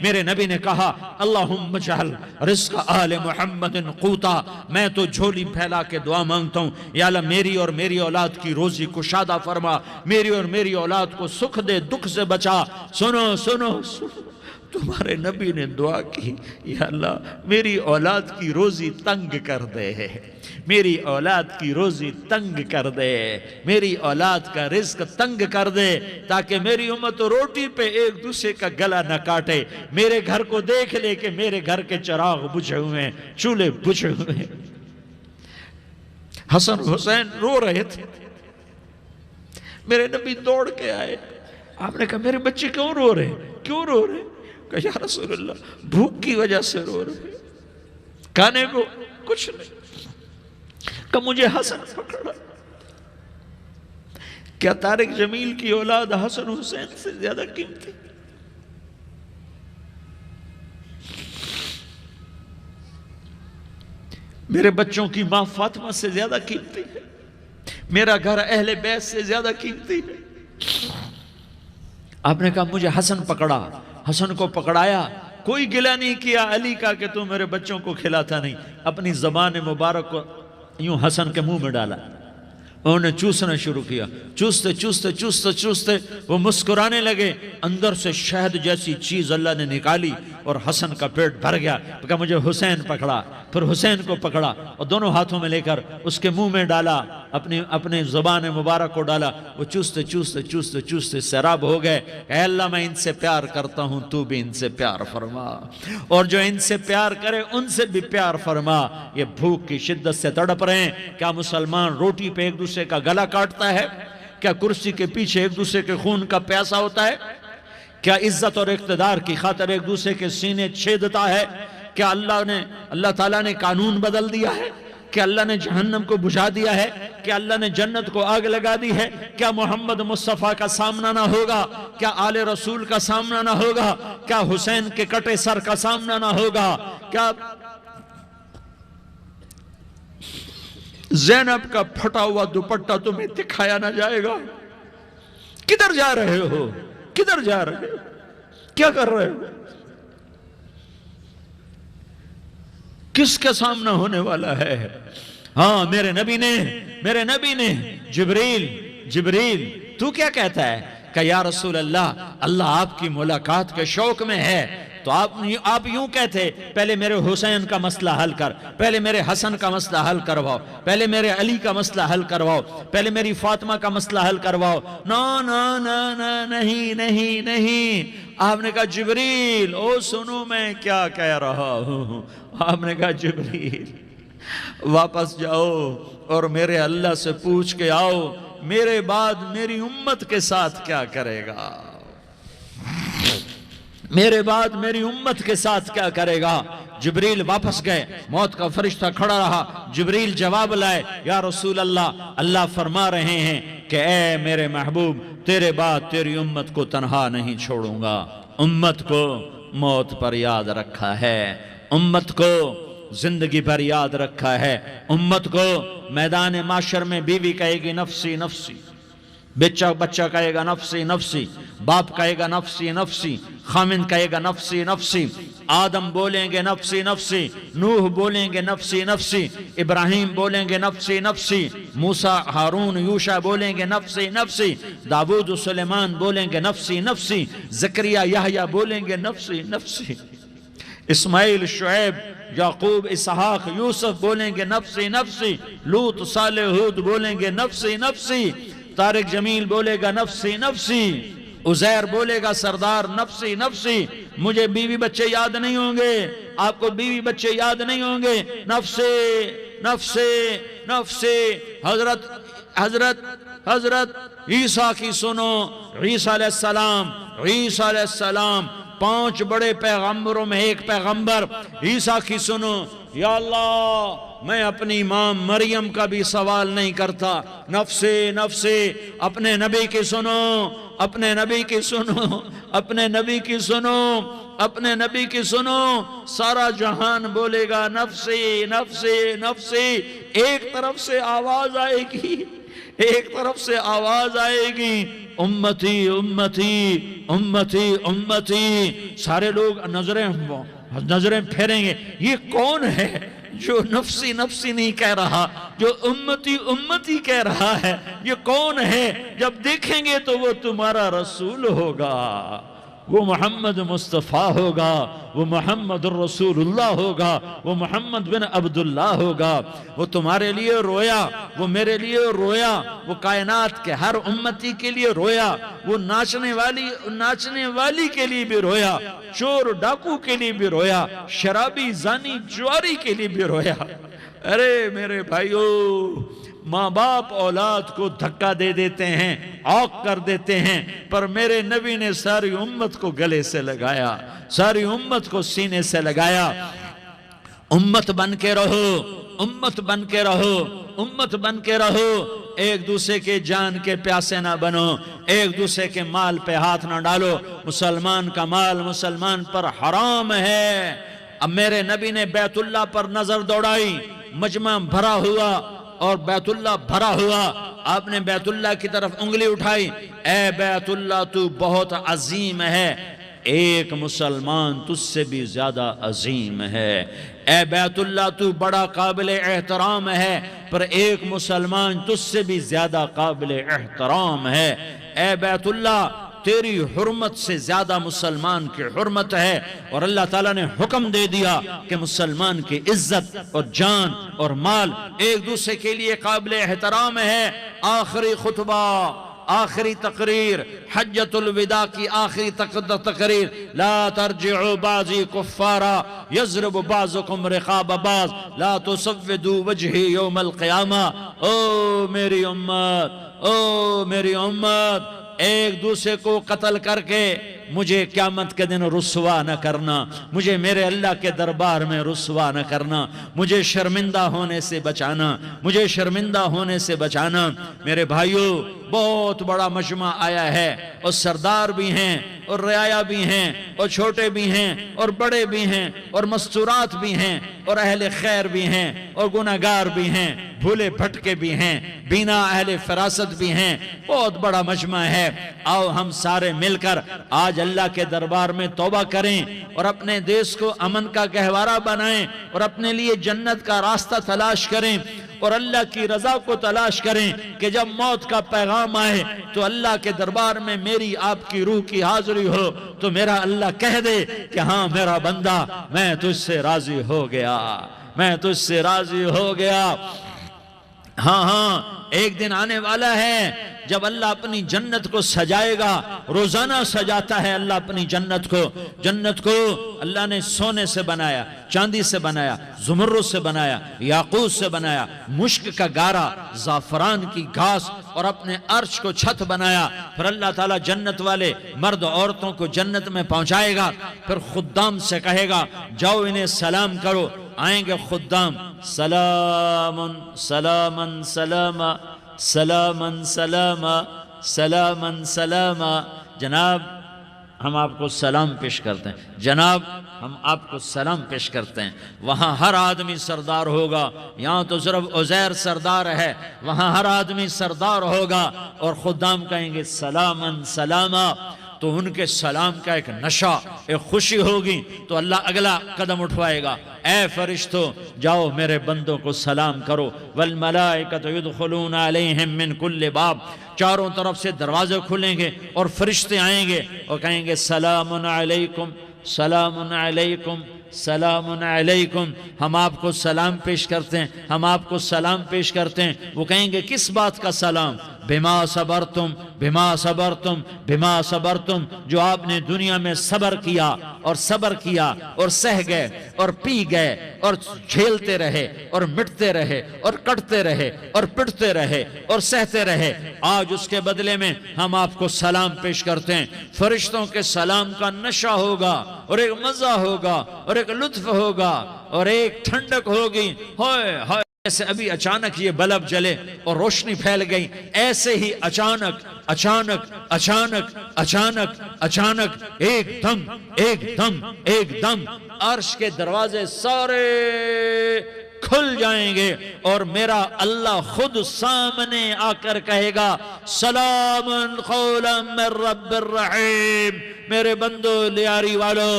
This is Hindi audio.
मेरे नबी ने कहा अल्लाहुम्मा जअल रिज़्क़ आले मुहम्मदिन क़ूता, मैं तो झोली फैला के दुआ मांगता हूँ, या अल्लाह मेरी और मेरी औलाद की रोजी कुशादा फरमा, मेरी और मेरी औलाद को सुख दे, दुख से बचा। सुनो सुनो सुनो, तुम्हारे नबी ने दुआ की, या अल्लाह मेरी औलाद की रोजी तंग कर दे, मेरी औलाद की रोजी तंग कर दे, मेरी औलाद का रिज्क तंग कर दे, ताकि मेरी उम्मत रोटी पे एक दूसरे का गला न काटे, मेरे घर को देख ले कि मेरे घर के चिराग बुझे हुए हैं, चूल्हे बुझे हुए हैं। हसन हुसैन रो रहे थे, मेरे नबी दौड़ के आए, आपने कहा मेरे बच्चे क्यों रो रहे, क्यों रो रहे? कहा या रसूलल्लाह भूख की वजह से रो रहे, खाने को कुछ नहीं। कहा मुझे हसन पकड़ा। क्या तारिक जमील की औलाद हसन हुसैन से ज्यादा कीमती? मेरे बच्चों की मां फातिमा से ज्यादा कीमती है, मेरा घर अहले बैत से ज्यादा कीमती है। आपने कहा मुझे हसन पकड़ा, हसन को पकड़ाया, कोई गिला नहीं किया अली का कि तू मेरे बच्चों को खिलाता नहीं, अपनी ज़बान मुबारक को यूं हसन के मुंह में डाला, उन्होंने चूसना शुरू किया, चूसते चूसते चूसते चूसते वो मुस्कुराने लगे, अंदर से शहद जैसी चीज अल्लाह ने निकाली और हसन का पेट भर गया। कहा मुझे हुसैन पकड़ा, फिर हुसैन को पकड़ा और दोनों हाथों में लेकर उसके मुंह में डाला, अपने ज़बान मुबारक को डाला, वो चूसते चूसते चूसते चूसते सैराब हो गए। अल्लाह मैं इनसे प्यार करता हूं, तू भी इनसे प्यार फरमा, और जो इनसे प्यार करे उनसे भी प्यार फरमा। ये भूख की शिद्दत से तड़प रहे हैं। क्या मुसलमान रोटी पे एक दूसरे का गला काटता है? क्या कुर्सी के पीछे एक दूसरे के खून का प्यासा होता है? क्या इज्जत और इख्तिदार की खातिर एक दूसरे के सीने छेदता है? क्या अल्लाह ताला ने कानून बदल दिया है? क्या अल्लाह ने जहन्नम को बुझा दिया है? क्या अल्लाह ने जन्नत को आग लगा दी है? क्या मोहम्मद मुस्तफ़ा का सामना ना होगा? क्या आले रसूल का सामना ना होगा? क्या हुसैन के कटे सर का सामना ना होगा? क्या ज़ैनब का फटा हुआ दुपट्टा तुम्हें दिखाया ना जाएगा? किधर जा रहे हो, किधर जा रहे हो, क्या कर रहे हो? किसका सामना होने वाला है? हाँ मेरे नबी ने जिब्रील तू क्या कहता है? कि या रसूल अल्लाह, अल्लाह आपकी मुलाकात के शौक में है, तो आप यूं कहते पहले मेरे हुसैन का मसला हल कर, पहले मेरे हसन का मसला हल करवाओ, पहले मेरे अली का मसला हल करवाओ, पहले मेरी फातिमा का मसला हल करवाओ। ना ना ना ना नहीं नहीं नहीं। आपने कहा जिब्रील ओ सुनो मैं क्या कह रहा हूं। आपने कहा जिब्रील वापस जाओ और मेरे अल्लाह से पूछ के आओ मेरे बाद मेरी उम्मत के साथ क्या करेगा, मेरे बाद मेरी उम्मत के साथ क्या करेगा। जिब्रील वापस गए, मौत का फरिश्ता खड़ा रहा, जिब्रील जवाब लाए, या रसूल अल्लाह, अल्लाह फरमा रहे हैं कि ए मेरे महबूब, तेरे बाद तेरी उम्मत को तन्हा नहीं छोड़ूंगा। उम्मत को मौत पर याद रखा है, उम्मत को जिंदगी भर याद रखा है। उम्मत को मैदान माशर में बीवी कहेगी नफसी नफसी, बच्चा कहेगा नफसी नफसी, बाप कहेगा नफसी नफसी, खामिन कहेगा नफसी नफसी, आदम बोलेंगे नफसी नफसी, नूह बोलेंगे नफसी नफसी, इब्राहिम बोलेंगे नफसी नफसी, मूसा हारून यूशा बोलेंगे नफसी नफसी, दाऊद सुलेमान बोलेंगे नफसी नफसी, ज़करिया यहया बोलेंगे नफसी नफसी, इस्माइल शुएब याकूब इसहाक यूसुफ बोलेंगे नफसी नफसी, लूत सालेह हूद बोलेंगे नफसी नफसी, तारिक जमील बोलेगा नफसी नफसी, उजैर बोलेगा सरदार नफसी नफसी। मुझे बीवी बच्चे याद नहीं होंगे, आपको बीवी बच्चे याद नहीं होंगे, नफसे नफसे नफसे। हजरत हजरत हजरत ईसा की सुनो, ईसा अलैहिस्सलाम 5 बड़े पैगंबरों में एक पैगंबर ईसा की सुनो। या अल्लाह मैं अपनी मां मरियम का भी सवाल नहीं करता, नफसे नफसे। अपने नबी की सुनो, अपने नबी की सुनो, अपने नबी की सुनो, अपने नबी की सुनो। सारा जहान बोलेगा नफसे नफसे नफसे। एक तरफ से आवाज आएगी एक तरफ से आवाज आएगी उम्मती उम्मती उम्मती उम्मती, सारे लोग नजरें फेरेंगे, ये कौन है जो नफ्सी नफ्सी नहीं कह रहा, जो उम्मती उम्मती कह रहा है, ये कौन है? जब देखेंगे तो वो तुम्हारा रसूल होगा, वो मोहम्मद मुस्तफ़ा होगा, वो मोहम्मद रसूलुल्लाह होगा, वो मोहम्मद बिन अब्दुल्लाह होगा। वो तुम्हारे लिए रोया, वो मेरे लिए रोया, वो कायनात के हर उम्मती के लिए रोया, वो नाचने वाली के लिए भी रोया, चोर डाकू के लिए भी रोया, शराबी जानी जुआरी के लिए भी रोया। अरे मेरे भाइयों, माँ बाप औलाद को धक्का दे देते हैं, औक कर देते हैं, पर मेरे नबी ने सारी उम्मत को गले से लगाया, सारी उम्मत को सीने से लगाया। उम्मत बन के रहो, उम्मत बन के रहो, उम्मत बन के रहो। एक दूसरे के जान के प्यासे ना बनो, एक दूसरे के माल पे हाथ ना डालो। मुसलमान का माल मुसलमान पर हराम है। अब मेरे नबी ने बैतुल्लाह पर नजर दौड़ाई, मजमा भरा हुआ और बैतुल्लाह भरा हुआ। आपने बैतुल्लाह की तरफ उंगली उठाई, ए बैतुल्लाह तू बहुत अजीम है, एक मुसलमान तुझसे भी ज्यादा अजीम है। ए बैतुल्लाह तू बड़ा काबिल एहतराम है, पर एक मुसलमान तुझसे भी ज्यादा काबिल एहतराम है। ए बैतुल्लाह तेरी हुर्मत से ज्यादा मुसलमान की हुर्मत है। और अल्लाह ताला ने हुक्म दे दिया कि मुसलमान की इज्जत और जान और माल एक दूसरे के लिए काबिल एहतराम है। आखिरी खुतबा, आखिरी तकरीर, हज्जतुल विदा की आखिरी तकरीर, ला तर्जिउ बाजी कुफ्फारा यज़रिबु बाज़ुकुम रिक़ाब बाज़ ला तुसव्विदू वजही यौमल क़ियामा। ओ मेरी उम्मत, ओ मेरी उम्मत, एक दूसरे को कत्ल करके मुझे क़यामत के दिन रुस्वा न करना, मुझे मेरे अल्लाह के दरबार में रुस्वा न करना, मुझे शर्मिंदा होने से बचाना, मुझे शर्मिंदा होने से बचाना। मेरे भाइयों, बहुत बड़ा मजमा आया है, और सरदार भी हैं और रियाया भी हैं और छोटे भी हैं और बड़े भी हैं और मस्तूरात भी हैं और अहले खैर भी हैं और गुनाहगार भी हैं, भूले भटके भी हैं, बिना अहले फरासत भी हैं। बहुत बड़ा मजमा है। आओ हम सारे मिलकर आज अल्लाह के दरबार में तौबा करें और अपने देश को अमन का गहवारा बनाएं और अपने लिए जन्नत का रास्ता तलाश करें और अल्लाह की रजा को तलाश करें कि जब मौत का पैगाम आए तो अल्लाह के दरबार में मेरी आपकी रूह की हाजिरी हो तो मेरा अल्लाह कह दे कि हाँ मेरा बंदा, मैं तुझसे राजी हो गया, मैं तुझसे राजी हो गया। हाँ हाँ, एक दिन आने वाला है जब अल्लाह अपनी जन्नत को सजाएगा। रोजाना सजाता है अल्लाह अपनी जन्नत को। जन्नत को अल्लाह ने सोने से बनाया, चांदी से बनाया, ज़ुमर्रुद से बनाया, याकूत से बनाया, मुश्क का गारा, ज़ाफ़रान की घास और अपने अर्श को छत बनाया। फिर अल्लाह ताला जन्नत वाले मर्द औरतों को जन्नत में पहुंचाएगा। फिर खुद्दाम से कहेगा जाओ इन्हें सलाम करो। आएंगे खुद्दाम, सलामन सलामन सलामा सलामन सलामा सलामन सलामा। जनाब हम आपको सलाम पेश करते हैं, जनाब हम आपको सलाम पेश करते हैं। वहाँ हर आदमी सरदार होगा। यहाँ तो सिर्फ उज़ैर सरदार है, वहाँ हर आदमी सरदार होगा। और खुद्दाम कहेंगे सलामन सलामा। तो उनके सलाम का एक नशा, एक खुशी होगी। तो अल्लाह अगला कदम उठवाएगा, ए फरिश्तों जाओ मेरे बंदों को सलाम करो। वल मलाइकतु यदखुलूना अलैहिम मिन कुल्लि बाब। चारों तरफ से दरवाजे खुलेंगे और फरिश्ते आएंगे और कहेंगे सलामुन अलैकुम सलामुन अलैकुम सलामुन अलैकुम। हम आपको सलाम पेश करते हैं, हम आपको सलाम पेश करते हैं। वो कहेंगे किस बात का सलाम? बिमा सबरतुम बिमा सबरतुम बिमा सबरतुम। जो आपने दुनिया में सबर किया और सबर किया और सह गए और पी गए और झेलते रहे और मिटते रहे और कटते रहे और पिटते रहे और सहते रहे, आज उसके बदले में हम आपको सलाम पेश करते हैं। फरिश्तों के सलाम का नशा होगा और एक मजा होगा और एक लुत्फ होगा और एक ठंडक होगी। होए होए, ऐसे अभी अचानक ये बल्ब जले और रोशनी फैल गई, ऐसे ही अचानक अचानक अचानक अचानक अचानक एकदम एकदम एकदम अर्श के दरवाजे सारे खुल जाएंगे और मेरा अल्लाह खुद सामने आकर कहेगा सलामुन कौलन मिर रब्बिर रहीम। मेरे बंदो लियारी वालों,